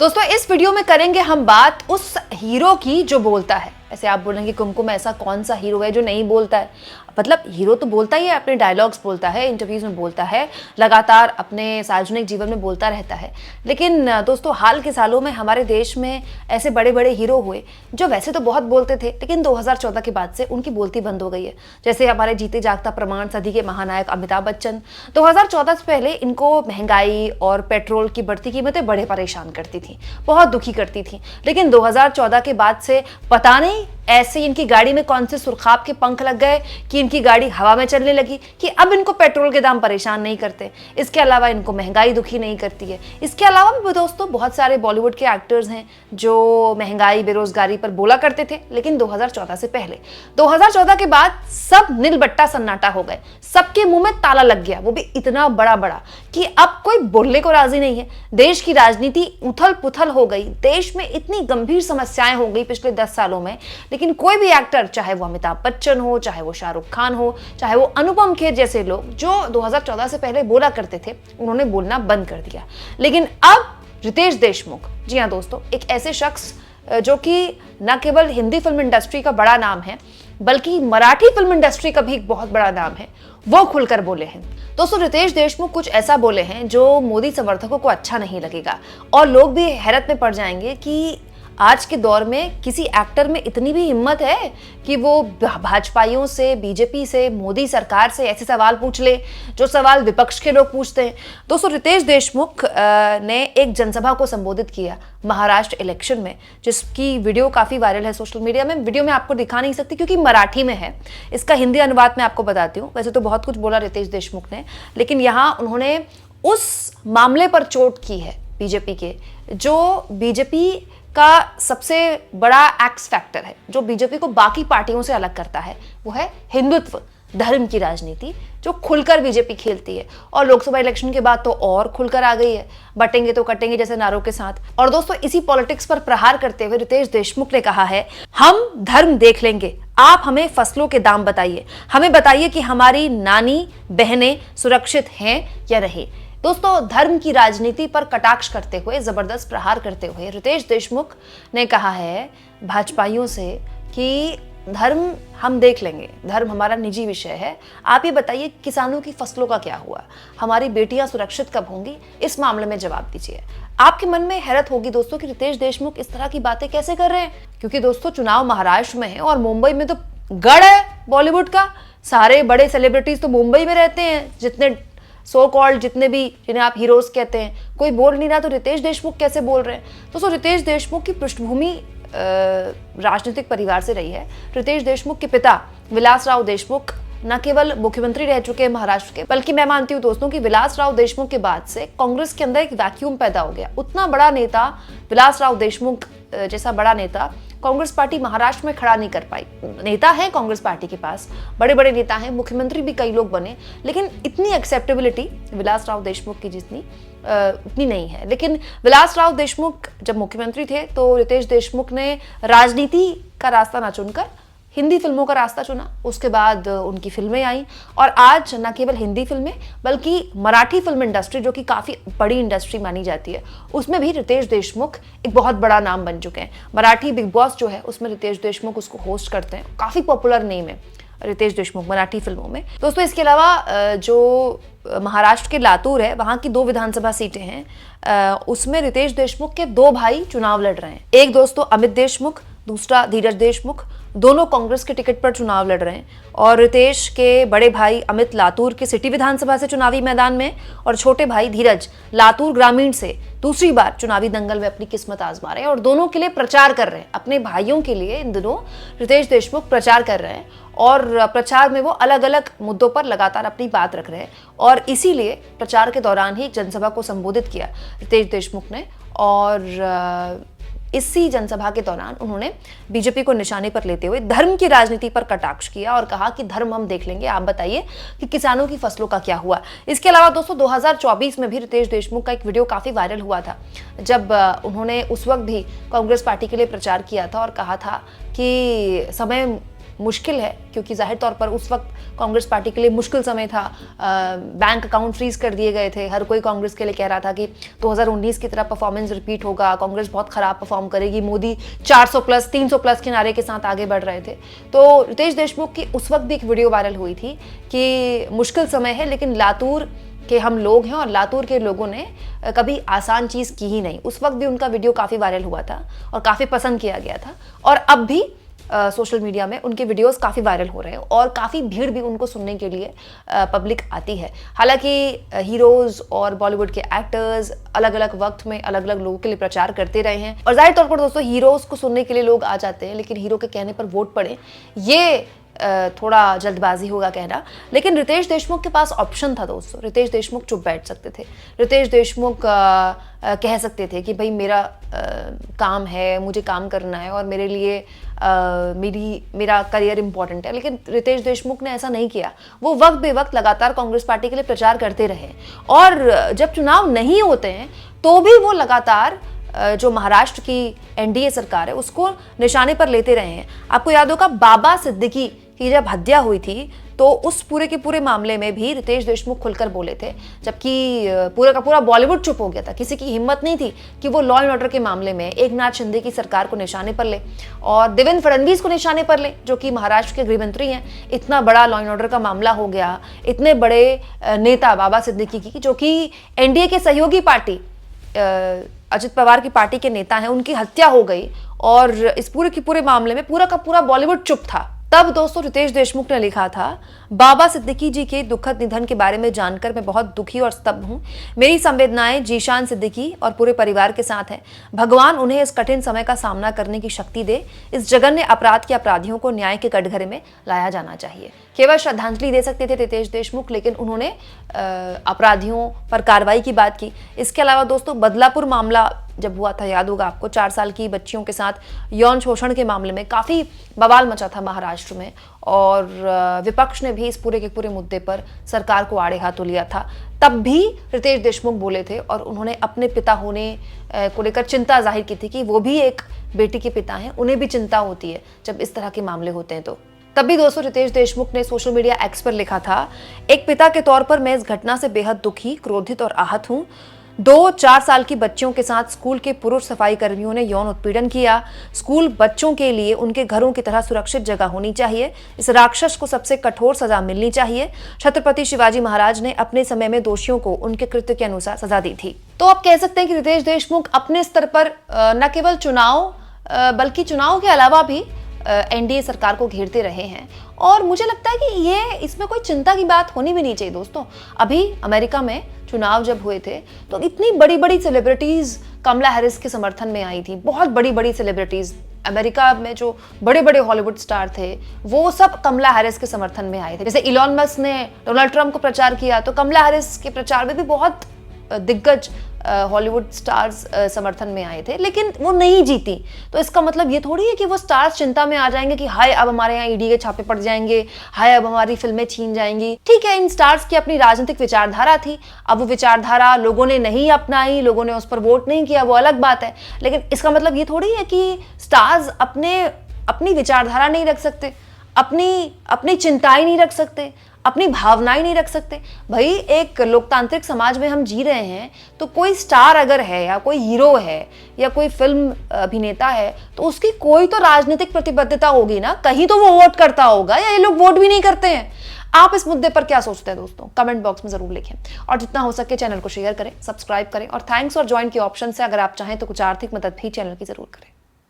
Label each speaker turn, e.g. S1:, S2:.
S1: दोस्तों इस वीडियो में करेंगे हम बात उस हीरो की जो बोलता है। ऐसे आप बोलेंगे कुमकुम ऐसा कौन सा हीरो है जो नहीं बोलता है? मतलब हीरो तो बोलता ही है, अपने डायलॉग्स बोलता है, इंटरव्यूज में बोलता है, लगातार अपने सार्वजनिक जीवन में बोलता रहता है। लेकिन दोस्तों हाल के सालों में हमारे देश में ऐसे बड़े बड़े हीरो हुए जो वैसे तो बहुत बोलते थे, लेकिन 2014 के बाद से उनकी बोलती बंद हो गई है। जैसे हमारे जीते जागता प्रमाण सदी के महानायक अमिताभ बच्चन। 2014 से पहले इनको महंगाई और पेट्रोल की बढ़ती कीमतें बड़े परेशान करती थी, बहुत दुखी करती थी। लेकिन 2014 के बाद से पता नहीं ऐसे इनकी गाड़ी में कौन से सुरखाब के पंख लग गए कि इनकी गाड़ी हवा में चलने लगी कि अब इनको पेट्रोल के दाम परेशान नहीं करते। इसके अलावा इनको महंगाई दुखी नहीं करती है। इसके अलावा भी दोस्तों बहुत सारे बॉलीवुड के एक्टर्स हैं जो महंगाई बेरोजगारी पर बोला करते थे, लेकिन 2014 से पहले। 2014 के बाद सब नीलबट्टा सन्नाटा हो गए, सबके मुंह में ताला लग गया, वो भी इतना बड़ा बड़ा कि अब कोई बोलने को राजी नहीं है। देश की राजनीति उथल पुथल हो गई, देश में इतनी गंभीर समस्याएं हो गई पिछले 10 सालों में, लेकिन कोई भी एक्टर, चाहे वो अमिताभ बच्चन हो, चाहे वो शाहरुख खान हो, चाहे वो अनुपम खेर जैसे लोग जो 2014 से पहले बोला करते थे, उन्होंने बोलना बंद कर दिया। लेकिन अब रितेश देशमुख, जी हाँ दोस्तों, एक ऐसे शख्स जो कि न केवल हिंदी फिल्म इंडस्ट्री का बड़ा नाम है बल्कि मराठी फिल्म इंडस्ट्री का भी एक बहुत बड़ा नाम है, वो खुलकर बोले हैं। दोस्तों रितेश देशमुख कुछ ऐसा बोले हैं जो मोदी समर्थकों को अच्छा नहीं लगेगा और लोग भी हैरत में पड़ जाएंगे कि आज के दौर में किसी एक्टर में इतनी भी हिम्मत है कि वो भाजपाइयों से, बीजेपी से, मोदी सरकार से ऐसे सवाल पूछ ले जो सवाल विपक्ष के लोग पूछते हैं। दोस्तों रितेश देशमुख ने एक जनसभा को संबोधित किया महाराष्ट्र इलेक्शन में, जिसकी वीडियो काफी वायरल है सोशल मीडिया में। वीडियो में आपको दिखा नहीं सकती क्योंकि मराठी में है, इसका हिंदी अनुवाद मैं आपको बताती हूँ। वैसे तो बहुत कुछ बोला रितेश देशमुख ने, लेकिन यहाँ उन्होंने उस मामले पर चोट की है बीजेपी के, जो बीजेपी का सबसे बड़ा एक्स फैक्टर है, जो बीजेपी को बाकी पार्टियों से अलग करता है, वो है हिंदुत्व, धर्म की राजनीति जो खुलकर बीजेपी खेलती है। और लोकसभा इलेक्शन के बाद तो और खुलकर आ गई है, बटेंगे तो कटेंगे जैसे नारों के साथ। और दोस्तों इसी पॉलिटिक्स पर प्रहार करते हुए रितेश देशमुख ने कहा है, हम धर्म देख लेंगे, आप हमें फसलों के दाम बताइए, हमें बताइए कि हमारी नानी बहनें सुरक्षित हैं या नहीं। दोस्तों धर्म की राजनीति पर कटाक्ष करते हुए, जबरदस्त प्रहार करते हुए रितेश देशमुख ने कहा है भाजपाइयों से कि धर्म हम देख लेंगे, धर्म हमारा निजी विषय है, आप ये बताइए किसानों की फसलों का क्या हुआ, हमारी बेटियां सुरक्षित कब होंगी, इस मामले में जवाब दीजिए। आपके मन में हैरत होगी दोस्तों कि रितेश देशमुख इस तरह की बातें कैसे कर रहे हैं, क्योंकि दोस्तों चुनाव महाराष्ट्र में है और मुंबई में तो गढ़ है बॉलीवुड का। सारे बड़े सेलिब्रिटीज तो मुंबई में रहते हैं, जितने सो कॉल्ड, जितने भी जिन्हें आप हीरोज कहते हैं, कोई बोल नहीं रहा तो रितेश देशमुख कैसे बोल रहे हैं। दोस्तों रितेश देशमुख की पृष्ठभूमि राजनीतिक परिवार से रही है। रितेश देशमुख के पिता विलासराव देशमुख न केवल मुख्यमंत्री रह चुके हैं महाराष्ट्र के, बल्कि मैं मानती हूँ दोस्तों कि विलासराव देशमुख के बाद से कांग्रेस के अंदर एक वैक्यूम पैदा हो गया। उतना बड़ा नेता, विलासराव देशमुख जैसा बड़ा नेता कांग्रेस पार्टी महाराष्ट्र में खड़ा नहीं कर पाई। नेता है कांग्रेस पार्टी के पास, बड़े बड़े नेता हैं, मुख्यमंत्री भी कई लोग बने, लेकिन इतनी एक्सेप्टेबिलिटी विलासराव देशमुख की जितनी उतनी नहीं है। लेकिन विलासराव देशमुख जब मुख्यमंत्री थे तो रितेश देशमुख ने राजनीति का रास्ता ना चुनकर हिंदी फिल्मों का रास्ता चुना। उसके बाद उनकी फिल्में आई और आज न केवल हिंदी फिल्में बल्कि मराठी फिल्म इंडस्ट्री, जो कि काफ़ी बड़ी इंडस्ट्री मानी जाती है, उसमें भी रितेश देशमुख एक बहुत बड़ा नाम बन चुके हैं। मराठी बिग बॉस जो है उसमें रितेश देशमुख उसको होस्ट करते हैं, काफ़ी पॉपुलर नेम है रितेश देशमुख मराठी फिल्मों में। दोस्तों इसके अलावा जो महाराष्ट्र के लातूर है, वहाँ की 2 विधानसभा सीटें हैं, उसमें रितेश देशमुख के 2 भाई चुनाव लड़ रहे हैं। एक दोस्तों अमित देशमुख, दूसरा धीरज देशमुख, दोनों कांग्रेस के टिकट पर चुनाव लड़ रहे हैं। और रितेश के बड़े भाई अमित लातूर के सिटी विधानसभा से चुनावी मैदान में, और छोटे भाई धीरज लातूर ग्रामीण से दूसरी बार चुनावी दंगल में अपनी किस्मत आजमा रहे हैं और दोनों के लिए प्रचार कर रहे हैं। अपने भाइयों के लिए इन दिनों रितेश देशमुख प्रचार कर रहे हैं और प्रचार में वो अलग अलग मुद्दों पर लगातार अपनी बात रख रहे हैं। और इसीलिए प्रचार के दौरान ही एक जनसभा को संबोधित किया रितेश देशमुख ने, और इसी जनसभा के दौरान उन्होंने बीजेपी को निशाने पर लेते हुए धर्म की राजनीति पर कटाक्ष किया और कहा कि धर्म हम देख लेंगे, आप बताइए कि किसानों की फसलों का क्या हुआ। इसके अलावा दोस्तों 2024 में भी रितेश देशमुख का एक वीडियो काफी वायरल हुआ था, जब उन्होंने उस वक्त भी कांग्रेस पार्टी के लिए प्रचार किया था और कहा था कि समय मुश्किल है, क्योंकि जाहिर तौर पर उस वक्त कांग्रेस पार्टी के लिए मुश्किल समय था। बैंक अकाउंट फ्रीज कर दिए गए थे, हर कोई कांग्रेस के लिए कह रहा था कि 2019 की तरह परफॉर्मेंस रिपीट होगा, कांग्रेस बहुत खराब परफॉर्म करेगी, मोदी 400 प्लस 300 प्लस के नारे के साथ आगे बढ़ रहे थे। तो रितेश देशमुख की उस वक्त भी एक वीडियो वायरल हुई थी कि मुश्किल समय है लेकिन लातूर कि हम लोग हैं और लातूर के लोगों ने कभी आसान चीज़ की ही नहीं। उस वक्त भी उनका वीडियो काफ़ी वायरल हुआ था और काफ़ी पसंद किया गया था, और अब भी सोशल मीडिया में उनके वीडियोस काफ़ी वायरल हो रहे हैं और काफ़ी भीड़ भी उनको सुनने के लिए पब्लिक आती है। हालांकि हीरोज़ और बॉलीवुड के एक्टर्स अलग अलग वक्त में अलग अलग लोगों के लिए प्रचार करते रहे हैं, और जाहिर तौर पर दोस्तों हीरोज़ को सुनने के लिए लोग आ जाते हैं, लेकिन हीरो के कहने पर वोट पड़े, ये थोड़ा जल्दबाजी होगा कहना। लेकिन रितेश देशमुख के पास ऑप्शन था दोस्तों। रितेश देशमुख चुप बैठ सकते थे, रितेश देशमुख कह सकते थे कि भाई मेरा काम है, मुझे काम करना है और मेरे लिए मेरा करियर इंपॉर्टेंट है, लेकिन रितेश देशमुख ने ऐसा नहीं किया। वो वक्त बेवक्त लगातार कांग्रेस पार्टी के लिए प्रचार करते रहे, और जब चुनाव नहीं होते हैं तो भी वो लगातार जो महाराष्ट्र की एनडीए सरकार है उसको निशाने पर लेते रहे हैं। आपको याद होगा बाबा सिद्दीकी की जब हत्या हुई थी तो उस पूरे के पूरे मामले में भी रितेश देशमुख खुलकर बोले थे, जबकि पूरा का पूरा बॉलीवुड चुप हो गया था। किसी की हिम्मत नहीं थी कि वो लॉ एंड ऑर्डर के मामले में एकनाथ शिंदे की सरकार को निशाने पर ले और देवेंद्र फडणवीस को निशाने पर ले, जो कि महाराष्ट्र के गृहमंत्री हैं। इतना बड़ा लॉ एंड ऑर्डर का मामला हो गया, इतने बड़े नेता बाबा सिद्दीकी की, जो कि एनडीए के सहयोगी पार्टी अजित पवार की पार्टी के नेता हैं, उनकी हत्या हो गई, और इस पूरे के पूरे मामले में पूरा का पूरा बॉलीवुड चुप था। तब दोस्तों रितेश देशमुख ने लिखा था, बाबा सिद्दीकी जी के दुखद निधन के बारे में जानकर मैं बहुत दुखी और स्तब्ध हूं। मेरी संवेदनाएं जीशान सिद्दीकी और पूरे परिवार के साथ हैं। भगवान उन्हें इस कठिन समय का सामना करने की शक्ति दे। इस जघन्य अपराध के अपराधियों को न्याय के कटघरे में लाया जाना चाहिए। केवल श्रद्धांजलि दे सकते थे रितेश देशमुख, लेकिन उन्होंने अपराधियों पर कार्रवाई की बात की। इसके अलावा दोस्तों बदलापुर मामला जब हुआ था, याद होगा आपको, 4 साल की बच्चियों के साथ यौन शोषण के मामले में काफ़ी बवाल मचा था महाराष्ट्र में, और विपक्ष ने भी इस पूरे के पूरे मुद्दे पर सरकार को आड़े हाथों लिया था। तब भी रितेश देशमुख बोले थे और उन्होंने अपने पिता होने को लेकर चिंता जाहिर की थी कि वो भी एक बेटी के पिता हैं, उन्हें भी चिंता होती है जब इस तरह के मामले होते हैं। तो तब भी दोस्तों रितेश देशमुख ने सोशल मीडिया एक्स पर लिखा था, एक पिता के तौर पर मैं इस घटना से बेहद दुखी, क्रोधित और आहत हूँ। 2-4 साल की बच्चियों के साथ स्कूल के पुरुष सफाई कर्मियों ने यौन उत्पीड़न किया। स्कूल बच्चों के लिए उनके घरों की तरह सुरक्षित जगह होनी चाहिए। इस राक्षस को सबसे कठोर सजा मिलनी चाहिए। छत्रपति शिवाजी महाराज ने अपने समय में दोषियों को उनके कृत्य के अनुसार सजा दी थी। तो आप कह सकते हैं कि रितेश देशमुख अपने स्तर पर न केवल चुनाव बल्कि चुनाव के अलावा भी एनडीए सरकार को घेरते रहे हैं, और मुझे लगता है कि ये इसमें कोई चिंता की बात होनी भी नहीं चाहिए दोस्तों। अभी अमेरिका में चुनाव जब हुए थे तो इतनी बड़ी बड़ी सेलिब्रिटीज कमला हैरिस के समर्थन में आई थी। बहुत बड़ी बड़ी सेलिब्रिटीज अमेरिका में जो बड़े बड़े हॉलीवुड स्टार थे वो सब कमला हैरिस के समर्थन में आए थे। जैसे इलॉन मस्क ने डोनाल्ड ट्रंप को प्रचार किया तो कमला हैरिस के प्रचार में भी बहुत दिग्गज हॉलीवुड स्टार्स समर्थन में आए थे, लेकिन वो नहीं जीती। तो इसका मतलब ये थोड़ी है कि वो स्टार्स चिंता में आ जाएंगे कि हाय अब हमारे यहाँ ईडी के छापे पड़ जाएंगे, हाय अब हमारी फिल्में छीन जाएंगी। ठीक है, इन स्टार्स की अपनी राजनीतिक विचारधारा थी, अब वो विचारधारा लोगों ने नहीं अपनाई, लोगों ने उस पर वोट नहीं किया, वो अलग बात है। लेकिन इसका मतलब ये थोड़ी है कि स्टार्स अपनी विचारधारा नहीं रख सकते, अपनी चिंताएं नहीं रख सकते, अपनी भावनाएं नहीं रख सकते। भाई एक लोकतांत्रिक समाज में हम जी रहे हैं, तो कोई स्टार अगर है या कोई हीरो है या कोई फिल्म अभिनेता है तो उसकी कोई तो राजनीतिक प्रतिबद्धता होगी ना, कहीं तो वो वोट करता होगा, या ये लोग वोट भी नहीं करते हैं। आप इस मुद्दे पर क्या सोचते हैं दोस्तों, कमेंट बॉक्स में जरूर लिखें, और जितना हो सके चैनल को शेयर करें, सब्सक्राइब करें, और थैंक्स और ज्वाइन के ऑप्शन से अगर आप चाहें तो कुछ आर्थिक मदद भी चैनल की जरूर करें।